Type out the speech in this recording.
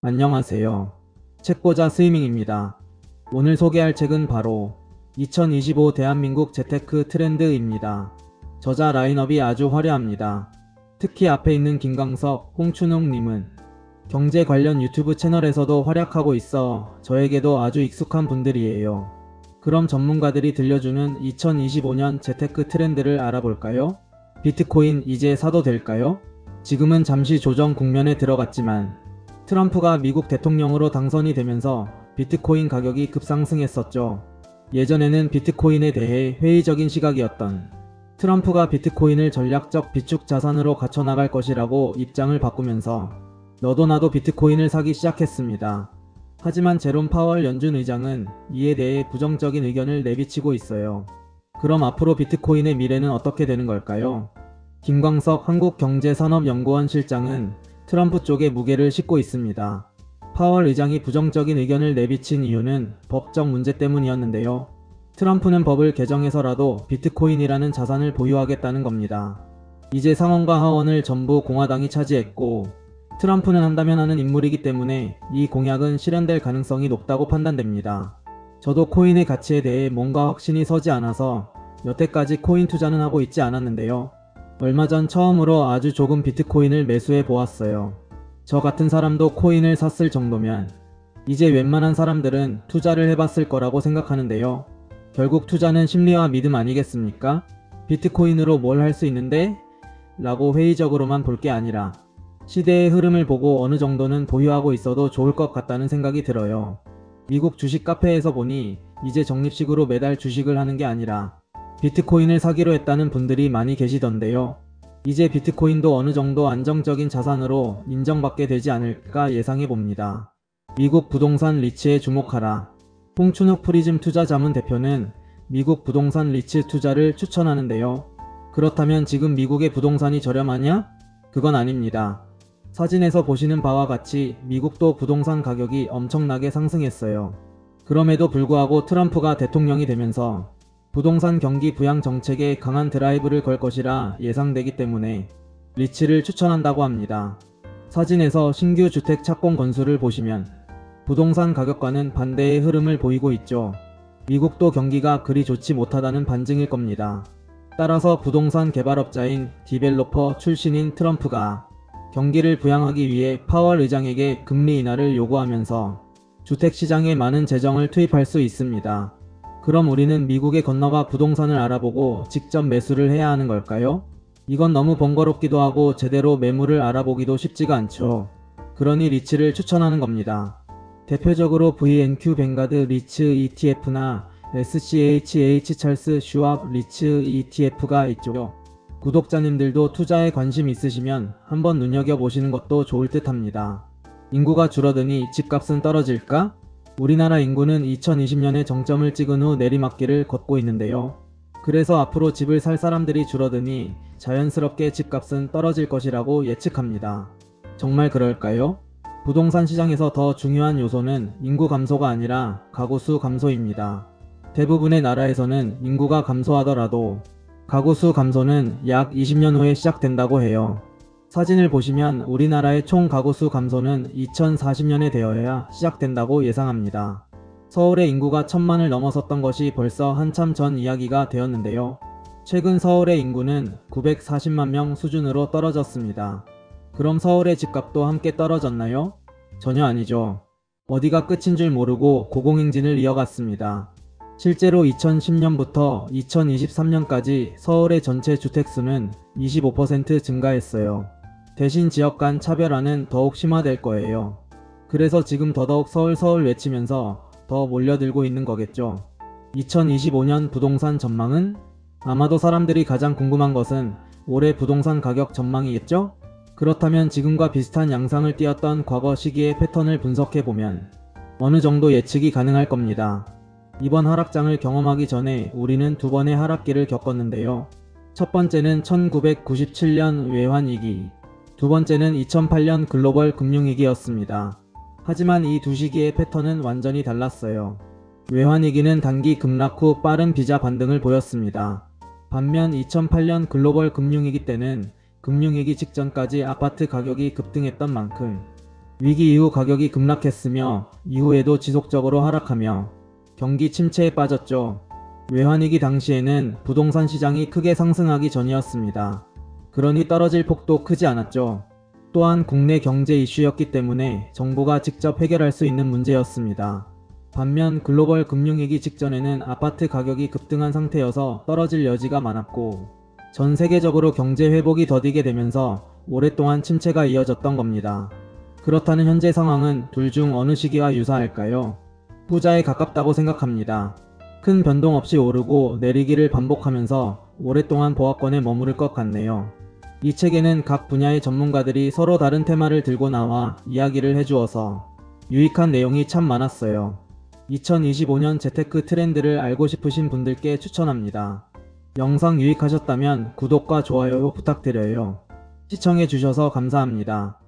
안녕하세요. 책보자 스이밍입니다. 오늘 소개할 책은 바로 2025 대한민국 재테크 트렌드입니다. 저자 라인업이 아주 화려합니다. 특히 앞에 있는 김광석, 홍춘웅님은 경제 관련 유튜브 채널에서도 활약하고 있어 저에게도 아주 익숙한 분들이에요. 그럼 전문가들이 들려주는 2025년 재테크 트렌드를 알아볼까요? 비트코인 이제 사도 될까요? 지금은 잠시 조정 국면에 들어갔지만 트럼프가 미국 대통령으로 당선이 되면서 비트코인 가격이 급상승했었죠. 예전에는 비트코인에 대해 회의적인 시각이었던 트럼프가 비트코인을 전략적 비축 자산으로 갖춰나갈 것이라고 입장을 바꾸면서 너도 나도 비트코인을 사기 시작했습니다. 하지만 제롬 파월 연준 의장은 이에 대해 부정적인 의견을 내비치고 있어요. 그럼 앞으로 비트코인의 미래는 어떻게 되는 걸까요? 김광석 한국경제산업연구원 실장은 트럼프 쪽에 무게를 싣고 있습니다. 파월 의장이 부정적인 의견을 내비친 이유는 법적 문제 때문이었는데요. 트럼프는 법을 개정해서라도 비트코인이라는 자산을 보유하겠다는 겁니다. 이제 상원과 하원을 전부 공화당이 차지했고 트럼프는 한다면 하는 인물이기 때문에 이 공약은 실현될 가능성이 높다고 판단됩니다. 저도 코인의 가치에 대해 뭔가 확신이 서지 않아서 여태까지 코인 투자는 하고 있지 않았는데요. 얼마 전 처음으로 아주 조금 비트코인을 매수해 보았어요. 저 같은 사람도 코인을 샀을 정도면 이제 웬만한 사람들은 투자를 해봤을 거라고 생각하는데요. 결국 투자는 심리와 믿음 아니겠습니까? 비트코인으로 뭘 할 수 있는데? 라고 회의적으로만 볼 게 아니라 시대의 흐름을 보고 어느 정도는 보유하고 있어도 좋을 것 같다는 생각이 들어요. 미국 주식 카페에서 보니 이제 적립식으로 매달 주식을 하는 게 아니라 비트코인을 사기로 했다는 분들이 많이 계시던데요. 이제 비트코인도 어느 정도 안정적인 자산으로 인정받게 되지 않을까 예상해 봅니다. 미국 부동산 리츠에 주목하라. 홍춘욱 프리즘 투자자문 대표는 미국 부동산 리츠 투자를 추천하는데요. 그렇다면 지금 미국의 부동산이 저렴하냐? 그건 아닙니다. 사진에서 보시는 바와 같이 미국도 부동산 가격이 엄청나게 상승했어요. 그럼에도 불구하고 트럼프가 대통령이 되면서 부동산 경기 부양 정책에 강한 드라이브를 걸 것이라 예상되기 때문에 리츠를 추천한다고 합니다. 사진에서 신규 주택 착공 건수를 보시면 부동산 가격과는 반대의 흐름을 보이고 있죠. 미국도 경기가 그리 좋지 못하다는 반증일 겁니다. 따라서 부동산 개발업자인 디벨로퍼 출신인 트럼프가 경기를 부양하기 위해 파월 의장에게 금리 인하를 요구하면서 주택시장에 많은 재정을 투입할 수 있습니다. 그럼 우리는 미국에 건너가 부동산을 알아보고 직접 매수를 해야 하는 걸까요? 이건 너무 번거롭기도 하고 제대로 매물을 알아보기도 쉽지가 않죠. 그러니 리츠를 추천하는 겁니다. 대표적으로 VNQ 뱅가드 리츠 ETF나 SCHH 찰스 슈왑 리츠 ETF가 있죠. 구독자님들도 투자에 관심 있으시면 한번 눈여겨보시는 것도 좋을 듯 합니다. 인구가 줄어드니 집값은 떨어질까? 우리나라 인구는 2020년에 정점을 찍은 후 내리막길을 걷고 있는데요. 그래서 앞으로 집을 살 사람들이 줄어드니 자연스럽게 집값은 떨어질 것이라고 예측합니다. 정말 그럴까요? 부동산 시장에서 더 중요한 요소는 인구 감소가 아니라 가구수 감소입니다. 대부분의 나라에서는 인구가 감소하더라도 가구수 감소는 약 20년 후에 시작된다고 해요. 사진을 보시면 우리나라의 총 가구수 감소는 2040년에 되어야 시작된다고 예상합니다. 서울의 인구가 1000만을 넘어섰던 것이 벌써 한참 전 이야기가 되었는데요. 최근 서울의 인구는 940만 명 수준으로 떨어졌습니다. 그럼 서울의 집값도 함께 떨어졌나요? 전혀 아니죠. 어디가 끝인 줄 모르고 고공행진을 이어갔습니다. 실제로 2010년부터 2023년까지 서울의 전체 주택수는 25% 증가했어요. 대신 지역 간 차별화는 더욱 심화될 거예요. 그래서 지금 더더욱 서울 외치면서 더 몰려들고 있는 거겠죠. 2025년 부동산 전망은? 아마도 사람들이 가장 궁금한 것은 올해 부동산 가격 전망이겠죠? 그렇다면 지금과 비슷한 양상을 띄었던 과거 시기의 패턴을 분석해보면 어느 정도 예측이 가능할 겁니다. 이번 하락장을 경험하기 전에 우리는 두 번의 하락기를 겪었는데요. 첫 번째는 1997년 외환위기, 두 번째는 2008년 글로벌 금융위기였습니다. 하지만 이 두 시기의 패턴은 완전히 달랐어요. 외환위기는 단기 급락 후 빠른 비자 반등을 보였습니다. 반면 2008년 글로벌 금융위기 때는 금융위기 직전까지 아파트 가격이 급등했던 만큼 위기 이후 가격이 급락했으며 이후에도 지속적으로 하락하며 경기 침체에 빠졌죠. 외환위기 당시에는 부동산 시장이 크게 상승하기 전이었습니다. 그러니 떨어질 폭도 크지 않았죠. 또한 국내 경제 이슈였기 때문에 정부가 직접 해결할 수 있는 문제였습니다. 반면 글로벌 금융위기 직전에는 아파트 가격이 급등한 상태여서 떨어질 여지가 많았고 전 세계적으로 경제 회복이 더디게 되면서 오랫동안 침체가 이어졌던 겁니다. 그렇다는 현재 상황은 둘 중 어느 시기와 유사할까요? 후자에 가깝다고 생각합니다. 큰 변동 없이 오르고 내리기를 반복하면서 오랫동안 보합권에 머무를 것 같네요. 이 책에는 각 분야의 전문가들이 서로 다른 테마를 들고 나와 이야기를 해주어서 유익한 내용이 참 많았어요. 2025년 재테크 트렌드를 알고 싶으신 분들께 추천합니다. 영상 유익하셨다면 구독과 좋아요 부탁드려요. 시청해주셔서 감사합니다.